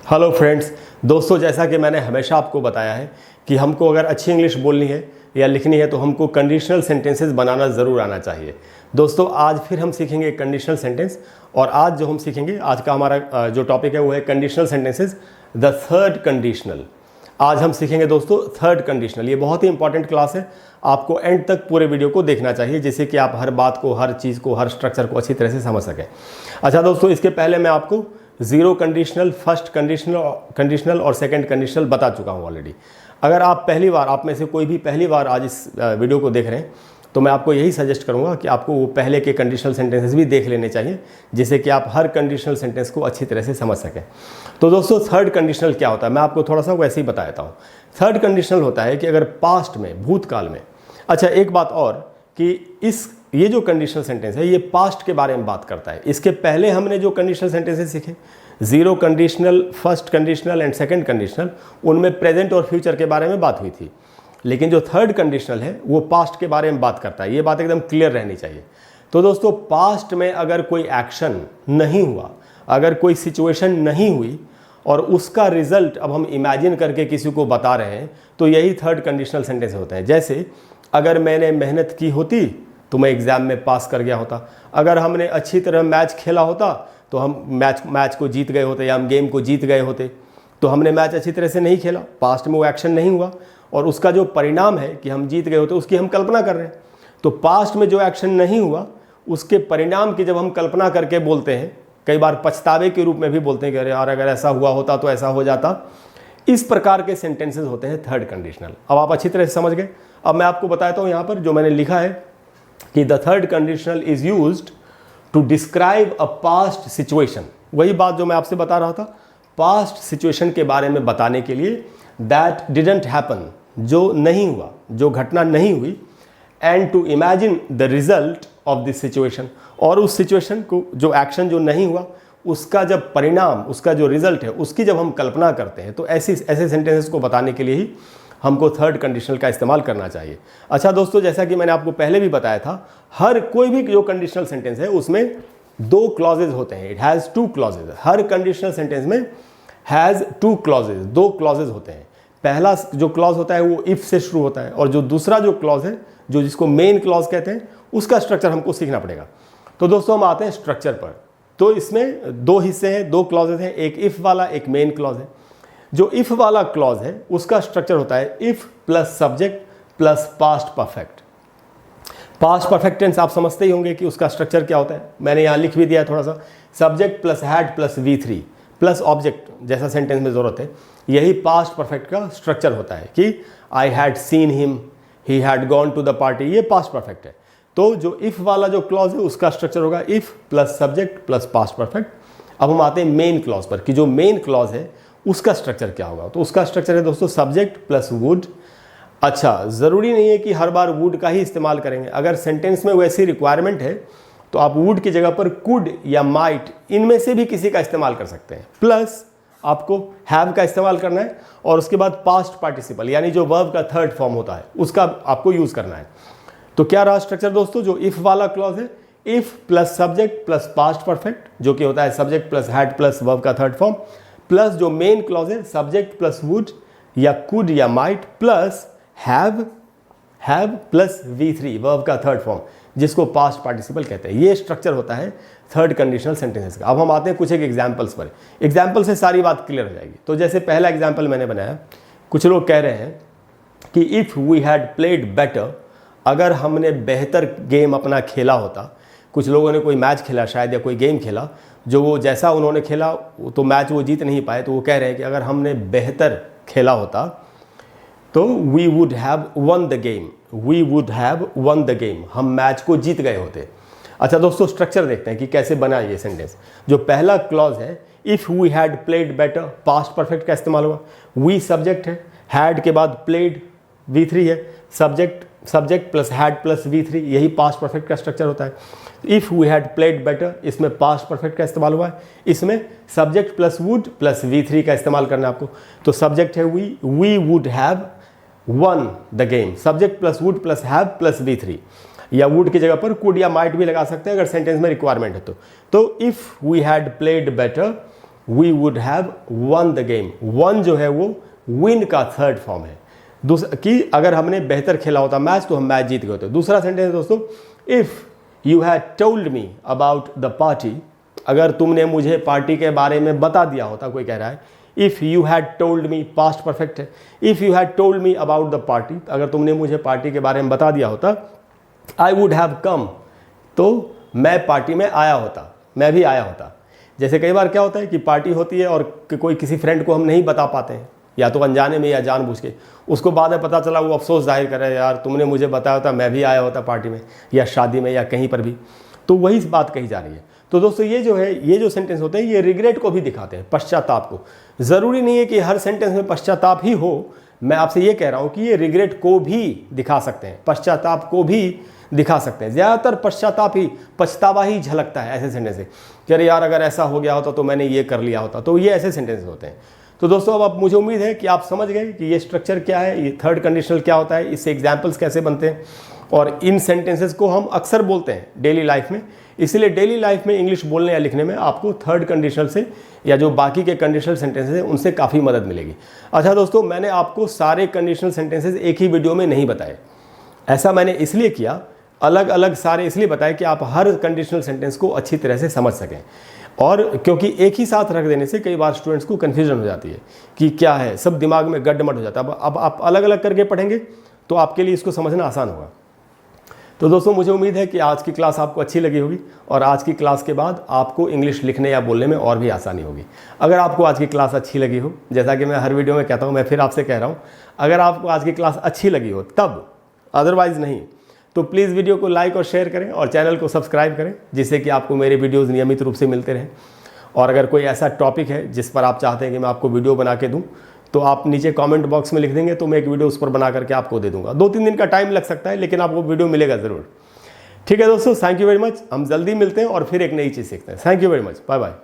Hello friends, दोस्तों जैसा कि मैंने हमेशा आपको बताया है कि हमको अगर अच्छी इंग्लिश बोलनी है या लिखनी है तो हमको कंडीशनल सेंटेंसेस बनाना ज़रूर आना चाहिए। दोस्तों आज फिर हम सीखेंगे कंडीशनल सेंटेंस और आज जो हम सीखेंगे, आज का हमारा जो टॉपिक है वो है conditional sentences the third conditional. आज हम सीखेंगे दोस्तों थर्ड कंडीशनल। ये बहुत ही इंपॉर्टेंट क्लास है, आपको एंड तक पूरे वीडियो को देखना चाहिए जिससे कि आप हर बात को, हर चीज़ को, हर स्ट्रक्चर को अच्छी तरह से समझ सकें। अच्छा दोस्तों, इसके पहले मैं आपको जीरो कंडीशनल, फर्स्ट कंडीशनल और सेकंड कंडीशनल बता चुका हूँ ऑलरेडी। अगर आप पहली बार, आप में से कोई भी पहली बार आज इस वीडियो को देख रहे हैं तो मैं आपको यही सजेस्ट करूँगा कि आपको वो पहले के कंडीशनल सेंटेंसेस भी देख लेने चाहिए जिससे कि आप हर कंडीशनल सेंटेंस को अच्छी तरह से समझ सकें। तो दोस्तों थर्ड कंडीशनल क्या होता है, मैं आपको थोड़ा सा वैसे ही बता देता हूँ। थर्ड कंडीशनल होता है कि अगर पास्ट में, भूतकाल में, अच्छा एक बात और कि ये जो कंडीशनल सेंटेंस है ये पास्ट के बारे में बात करता है। इसके पहले हमने जो कंडीशनल सेंटेंसेस सीखे, zero conditional, first conditional and second conditional, उनमें प्रेजेंट और फ्यूचर के बारे में बात हुई थी। लेकिन जो थर्ड कंडीशनल है वो पास्ट के बारे में बात करता है। ये बात एकदम क्लियर रहनी चाहिए। तो दोस्तों पास्ट में अगर कोई एक्शन नहीं हुआ, अगर कोई सिचुएशन नहीं हुई और उसका रिजल्ट अब हम इमेजिन करके किसी को बता रहे हैं तो यही थर्ड कंडीशनल सेंटेंस होता है। जैसे अगर मैंने मेहनत की होती तो मैं एग्ज़ाम में पास कर गया होता, अगर हमने अच्छी तरह मैच खेला होता तो हम मैच को जीत गए होते या हम गेम को जीत गए होते। तो हमने मैच अच्छी तरह से नहीं खेला, पास्ट में वो एक्शन नहीं हुआ और उसका जो परिणाम है कि हम जीत गए होते उसकी हम कल्पना कर रहे हैं। तो पास्ट में जो एक्शन नहीं हुआ उसके परिणाम की जब हम कल्पना करके बोलते हैं, कई बार पछतावे के रूप में भी बोलते हैं कि अरे यार अगर ऐसा हुआ होता तो ऐसा हो जाता, इस प्रकार के सेंटेंसेस होते हैं थर्ड कंडीशनल। अब आप अच्छी तरह से समझ गए। अब मैं आपको बताता हूँ यहाँ पर जो मैंने लिखा है कि the third conditional is used to describe a past situation. वही बात जो मैं आपसे बता रहा था, पास्ट सिचुएशन के बारे में बताने के लिए, दैट डिडंट हैपन, जो नहीं हुआ, जो घटना नहीं हुई, and to imagine the result of this situation, और उस सिचुएशन को, जो एक्शन जो नहीं हुआ उसका जब परिणाम, उसका जो रिजल्ट है उसकी जब हम कल्पना करते हैं तो ऐसे सेंटेंसेस को बताने के लिए ही हमको थर्ड कंडीशनल का इस्तेमाल करना चाहिए। अच्छा दोस्तों, जैसा कि मैंने आपको पहले भी बताया था, हर कोई भी जो कंडीशनल सेंटेंस है उसमें दो क्लॉजेज होते हैं। It has two clauses. हर कंडीशनल सेंटेंस में हैज़ टू क्लॉजेज, दो क्लॉजेज होते हैं। पहला जो क्लॉज होता है वो इफ से शुरू होता है और जो दूसरा जो क्लॉज है, जो जिसको मेन क्लॉज कहते हैं, उसका स्ट्रक्चर हमको सीखना पड़ेगा। तो दोस्तों हम आते हैं स्ट्रक्चर पर। तो इसमें दो हिस्से हैं, दो क्लॉजेज हैं, एक इफ वाला, एक मेन क्लॉज है। जो इफ वाला क्लॉज है उसका स्ट्रक्चर होता है if plus subject plus past perfect. Past perfect tense आप समझते ही होंगे कि उसका स्ट्रक्चर क्या होता है, मैंने यहाँ लिख भी दिया है थोड़ा सा। Subject plus had plus V3 plus object, जैसा सेंटेंस में जरूरत है, यही पास्ट परफेक्ट का स्ट्रक्चर होता है कि I had seen him, he had gone to the party, ये पास्ट परफेक्ट है। तो जो इफ वाला जो क्लॉज है उसका स्ट्रक्चर होगा if plus subject plus past perfect. अब हम आते हैं मेन क्लॉज पर कि जो मेन क्लॉज है उसका स्ट्रक्चर क्या होगा। तो उसका स्ट्रक्चर है दोस्तों सब्जेक्ट प्लस वुड। अच्छा, ज़रूरी नहीं है कि हर बार वुड का ही इस्तेमाल करेंगे। अगर सेंटेंस में वैसी रिक्वायरमेंट है तो आप वुड की जगह पर कुड या माइट, इनमें से भी किसी का इस्तेमाल कर सकते हैं। प्लस आपको हैव का इस्तेमाल करना है और उसके बाद पास्ट पार्टिसिपल यानी जो वर्ब का थर्ड फॉर्म होता है उसका आपको यूज़ करना है। तो क्या रहा स्ट्रक्चर दोस्तों, जो इफ वाला क्लॉज है if plus subject plus past perfect, जो कि होता है subject plus had plus verb का थर्ड फॉर्म, प्लस जो मेन क्लॉज है सब्जेक्ट प्लस वुड या कुड या might plus have plus V3 verb का थर्ड फॉर्म, जिसको पास्ट पार्टिसिपल कहते हैं। ये स्ट्रक्चर होता है थर्ड कंडीशनल सेंटेंसेस का। अब हम आते हैं कुछ एक एग्जांपल्स पर। एग्जांपल से सारी बात क्लियर हो जाएगी। तो जैसे पहला एग्जांपल मैंने बनाया, कुछ लोग कह रहे हैं कि if we had played better, अगर हमने बेहतर गेम अपना खेला होता। कुछ लोगों ने कोई मैच खेला शायद या कोई गेम खेला, जो वो जैसा उन्होंने खेला तो मैच वो जीत नहीं पाए, तो वो कह रहे हैं कि अगर हमने बेहतर खेला होता तो we would have won the game, we would have won the game, हम मैच को जीत गए होते। अच्छा दोस्तों, स्ट्रक्चर देखते हैं कि कैसे बना ये सेंटेंस। जो पहला क्लॉज है if we had played better, past perfect का इस्तेमाल हुआ। वी सब्जेक्ट है, हैड के बाद प्लेड V3 है, subject plus had plus V3, यही पास्ट परफेक्ट का स्ट्रक्चर होता है। If we had played better, इसमें पास्ट परफेक्ट का इस्तेमाल हुआ है। इसमें subject plus would plus V3 का इस्तेमाल करना है आपको। तो सब्जेक्ट है we would have won the game, subject plus would plus have plus V3, या वुड की जगह पर कुड या माइट भी लगा सकते हैं अगर सेंटेंस में रिक्वायरमेंट है तो if we had played better we would have won the game. Won जो है वो विन का थर्ड फॉर्म है, कि अगर हमने बेहतर खेला होता मैच तो हम मैच जीत गए होते। दूसरा सेंटेंस दोस्तों, if you had told me about the party, अगर तुमने मुझे पार्टी के बारे में बता दिया होता, कोई कह रहा है if you had told me, past perfect है, if you had told me about the party, अगर तुमने मुझे पार्टी के बारे में बता दिया होता, आई वुड हैव कम, तो मैं पार्टी में आया होता, मैं भी आया होता। जैसे कई बार क्या होता है कि पार्टी होती है और कोई किसी फ्रेंड को हम नहीं बता पाते हैं, या तो अनजाने में या जानबूझ के, उसको बाद में पता चला, वो अफसोस जाहिर करे, यार तुमने मुझे बताया होता मैं भी आया होता पार्टी में या शादी में या कहीं पर भी। तो वही बात कही जा रही है। तो दोस्तों ये जो है, ये जो सेंटेंस होते हैं ये रिग्रेट को भी दिखाते हैं, पश्चाताप को। ज़रूरी नहीं है कि हर सेंटेंस में पश्चाताप ही हो, मैं आपसे ये कह रहा हूँ कि ये रिग्रेट को भी दिखा सकते हैं, पश्चाताप को भी दिखा सकते हैं। ज़्यादातर पश्चाताप ही, पछतावा ही झलकता है ऐसे सेंटेंस से, कि अरे यार अगर ऐसा हो गया होता तो मैंने ये कर लिया होता। तो ये ऐसे सेंटेंस होते हैं। तो दोस्तों अब मुझे उम्मीद है कि आप समझ गए कि ये स्ट्रक्चर क्या है, ये थर्ड कंडीशनल क्या होता है, इससे एग्जाम्पल्स कैसे बनते हैं, और इन सेंटेंसेस को हम अक्सर बोलते हैं डेली लाइफ में। इसलिए डेली लाइफ में इंग्लिश बोलने या लिखने में आपको थर्ड कंडीशनल से या जो बाकी के कंडीशनल सेंटेंसेस हैं उनसे काफ़ी मदद मिलेगी। अच्छा दोस्तों, मैंने आपको सारे कंडीशनल सेंटेंसेस एक ही वीडियो में नहीं बताए। ऐसा मैंने इसलिए किया, अलग अलग सारे इसलिए बताए कि आप हर कंडीशनल सेंटेंस को अच्छी तरह से समझ सकें। और क्योंकि एक ही साथ रख देने से कई बार स्टूडेंट्स को कन्फ्यूजन हो जाती है कि क्या है, सब दिमाग में गड्ढमड हो जाता है। अब आप अलग अलग करके पढ़ेंगे तो आपके लिए इसको समझना आसान होगा। तो दोस्तों मुझे उम्मीद है कि आज की क्लास आपको अच्छी लगी होगी, और आज की क्लास के बाद आपको इंग्लिश लिखने या बोलने में और भी आसानी होगी। अगर आपको आज की क्लास अच्छी लगी हो, जैसा कि मैं हर वीडियो में कहता हूँ, मैं फिर आपसे कह रहा हूँ, अगर आपको आज की क्लास अच्छी लगी हो तब, अदरवाइज़ नहीं, तो प्लीज़ वीडियो को लाइक और शेयर करें और चैनल को सब्सक्राइब करें, जिससे कि आपको मेरे वीडियोज़ नियमित रूप से मिलते रहें। और अगर कोई ऐसा टॉपिक है जिस पर आप चाहते हैं कि मैं आपको वीडियो बना के दूं, तो आप नीचे कमेंट बॉक्स में लिख देंगे, तो मैं एक वीडियो उस पर बना करके आपको दे दूंगा। 2-3 दिन का टाइम लग सकता है, लेकिन आपको वीडियो मिलेगा ज़रूर। ठीक है दोस्तों, थैंक यू वेरी मच। हम जल्दी मिलते हैं और फिर एक नई चीज़ सीखते हैं। Thank you very much, bye bye.